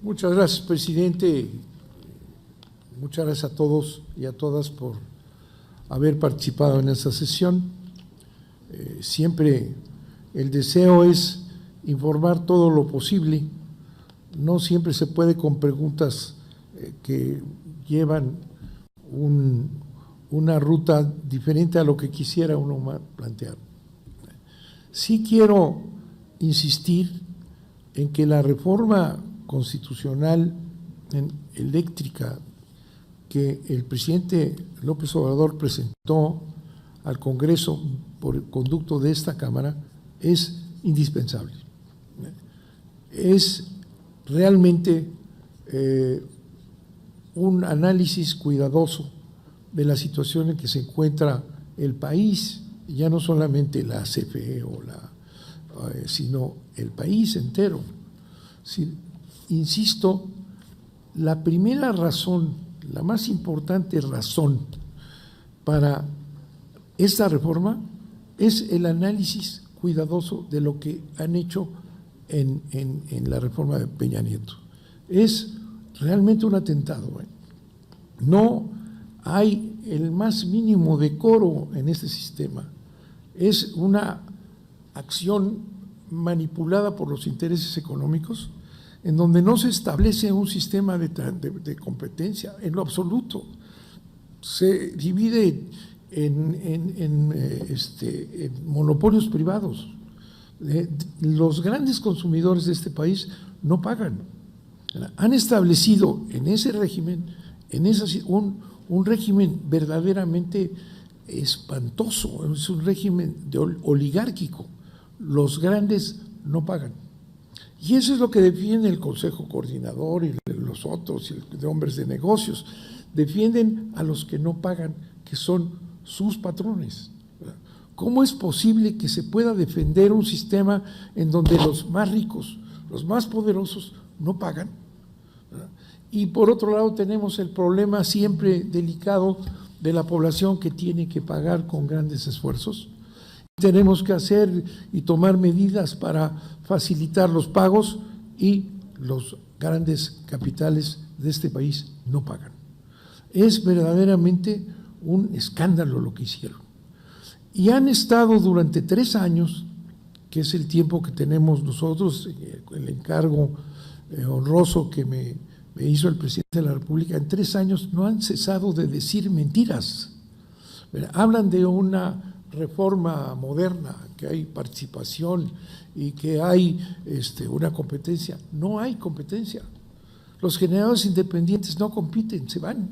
Muchas gracias, presidente. Muchas gracias a todos y a todas por haber participado en esta sesión. Siempre el deseo es informar todo lo posible. No siempre se puede con preguntas que llevan una ruta diferente a lo que quisiera uno plantear. Sí quiero insistir en que la reforma constitucional eléctrica que el presidente López Obrador presentó al Congreso por el conducto de esta Cámara es indispensable. Es realmente un análisis cuidadoso de la situación en que se encuentra el país, ya no solamente la CFE sino el país entero. Insisto, la primera razón, la más importante razón para esta reforma es el análisis cuidadoso de lo que han hecho en la reforma de Peña Nieto. Es realmente un atentado. No hay el más mínimo decoro en este sistema. Es una acción manipulada por los intereses económicos, en donde no se establece un sistema de competencia en lo absoluto. Se divide en monopolios privados. Los grandes consumidores de este país no pagan. Han establecido en ese régimen, un régimen verdaderamente espantoso, es un régimen oligárquico. Los grandes no pagan. Y eso es lo que defiende el Consejo Coordinador y los otros, y de hombres de negocios. Defienden a los que no pagan, que son sus patrones. ¿Cómo es posible que se pueda defender un sistema en donde los más ricos, los más poderosos, no pagan? Y por otro lado tenemos el problema siempre delicado de la población que tiene que pagar con grandes esfuerzos. Tenemos que hacer y tomar medidas para facilitar los pagos y los grandes capitales de este país no pagan. Es verdaderamente un escándalo lo que hicieron. Y han estado durante 3 años, que es el tiempo que tenemos nosotros, el encargo honroso que me hizo el presidente de la República, en 3 años no han cesado de decir mentiras. Hablan de una reforma moderna, que hay participación y que hay una competencia. No hay competencia. Los generadores independientes no compiten, se van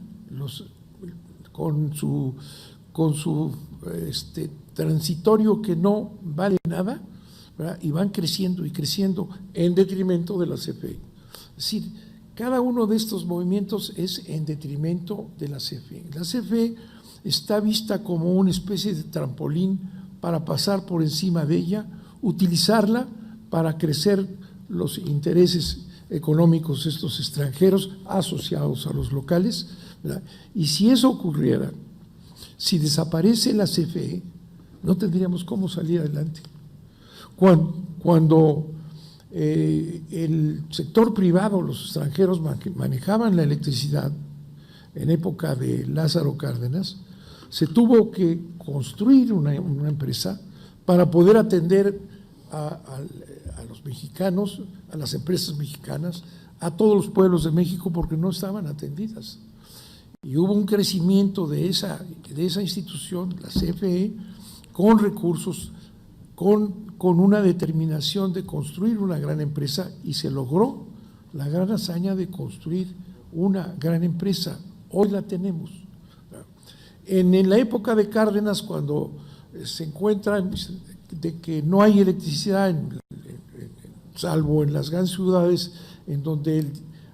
con su transitorio que no vale nada, ¿verdad? Y van creciendo y creciendo en detrimento de la CFE. Es decir, cada uno de estos movimientos es en detrimento de la CFE. La CFE está vista como una especie de trampolín para pasar por encima de ella, utilizarla para crecer los intereses económicos estos extranjeros asociados a los locales, ¿verdad? Y si eso ocurriera, si desaparece la CFE, no tendríamos cómo salir adelante. Cuando el sector privado, los extranjeros manejaban la electricidad en época de Lázaro Cárdenas, se tuvo que construir una empresa para poder atender a los mexicanos, a las empresas mexicanas, a todos los pueblos de México, porque no estaban atendidas. Y hubo un crecimiento de esa institución, la CFE, con recursos, con una determinación de construir una gran empresa, y se logró la gran hazaña de construir una gran empresa. Hoy la tenemos. En la época de Cárdenas, cuando se encuentran de que no hay electricidad, salvo en las grandes ciudades en donde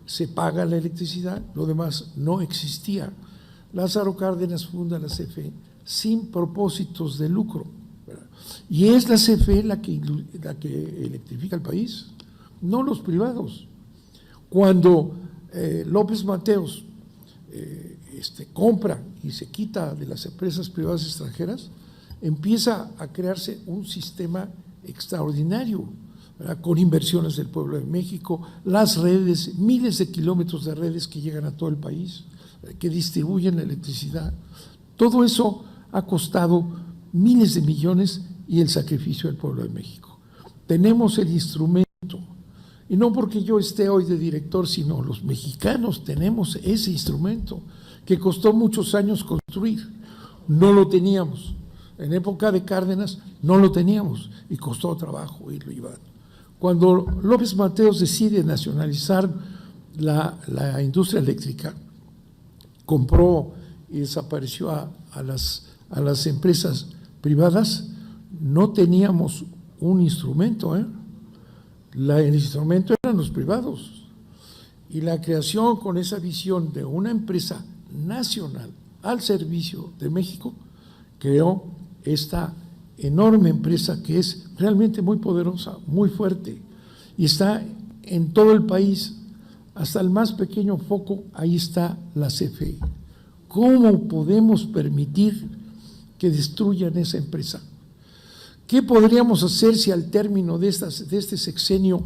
se paga la electricidad, lo demás no existía. Lázaro Cárdenas funda la CFE sin propósitos de lucro, ¿verdad? Y es la CFE la que electrifica el país, no los privados. Cuando López Mateos compra y se quita de las empresas privadas extranjeras, empieza a crearse un sistema extraordinario, ¿verdad?, con inversiones del pueblo de México, las redes, miles de kilómetros de redes que llegan a todo el país, que distribuyen la electricidad. Todo eso ha costado miles de millones y el sacrificio del pueblo de México. Tenemos el instrumento, y no porque yo esté hoy de director, sino los mexicanos tenemos ese instrumento que costó muchos años construir. No lo teníamos. En época de Cárdenas no lo teníamos y costó trabajo irlo llevando. Cuando López Mateos decide nacionalizar la industria eléctrica, compró y desapareció a las empresas privadas, no teníamos un instrumento, el instrumento eran los privados. Y la creación con esa visión de una empresa nacional al servicio de México creó esta enorme empresa que es realmente muy poderosa, muy fuerte, y está en todo el país, hasta el más pequeño foco, ahí está la CFE. ¿Cómo podemos permitir que destruyan esa empresa? ¿Qué podríamos hacer si al término de este sexenio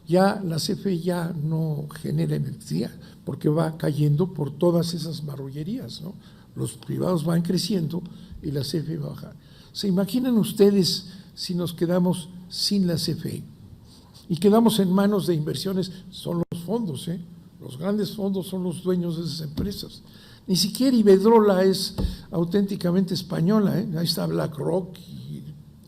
ya la CFE ya no genera energía? Porque va cayendo por todas esas marrullerías, ¿no? Los privados van creciendo y la CFE baja. ¿Se imaginan ustedes si nos quedamos sin la CFE y quedamos en manos de inversiones? Son los fondos, los grandes fondos son los dueños de esas empresas. Ni siquiera Iberdrola es auténticamente española, ahí está BlackRock y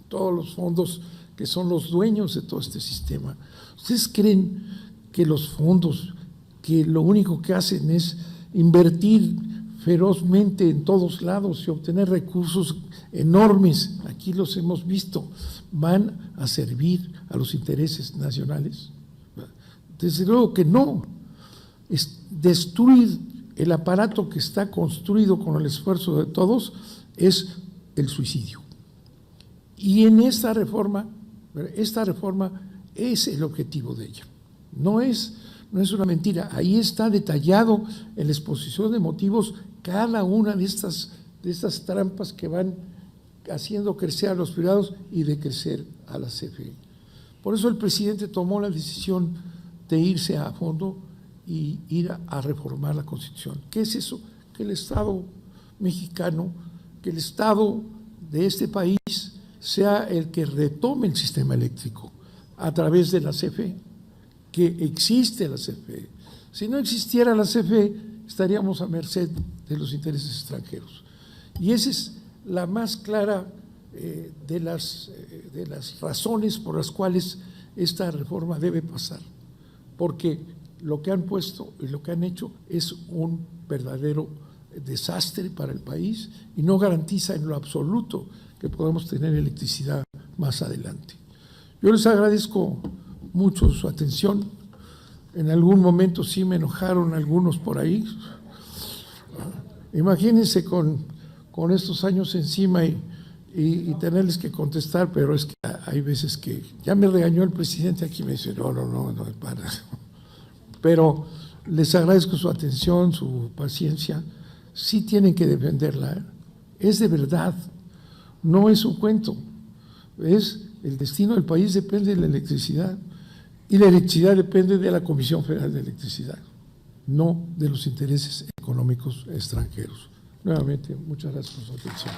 todos los fondos que son los dueños de todo este sistema. ¿Ustedes creen que los fondos, que lo único que hacen es invertir ferozmente en todos lados y obtener recursos enormes, aquí los hemos visto, van a servir a los intereses nacionales? Desde luego que no. Es destruir el aparato que está construido con el esfuerzo de todos es el suicidio. Y en esta reforma es el objetivo de ella. No es una mentira, ahí está detallado en la exposición de motivos cada una de estas trampas que van haciendo crecer a los privados y decrecer a la CFE. Por eso el presidente tomó la decisión de irse a fondo y ir a reformar la Constitución. ¿Qué es eso? Que el Estado mexicano, que el Estado de este país sea el que retome el sistema eléctrico a través de la CFE, que existe la CFE. Si no existiera la CFE, estaríamos a merced de los intereses extranjeros. Y esa es la más clara de las razones por las cuales esta reforma debe pasar, porque lo que han puesto y lo que han hecho es un verdadero desastre para el país y no garantiza en lo absoluto que podamos tener electricidad más adelante. Yo les agradezco mucho su atención. En algún momento sí me enojaron algunos por ahí. Imagínense con estos años encima y tenerles que contestar, pero es que hay veces que ya me regañó el presidente aquí, me dice, no, para. Pero les agradezco su atención, su paciencia. Sí tienen que defenderla, es de verdad, no es un cuento, es el destino del país depende de la electricidad y la electricidad depende de la Comisión Federal de Electricidad, no de los intereses económicos extranjeros. Nuevamente, muchas gracias por su atención.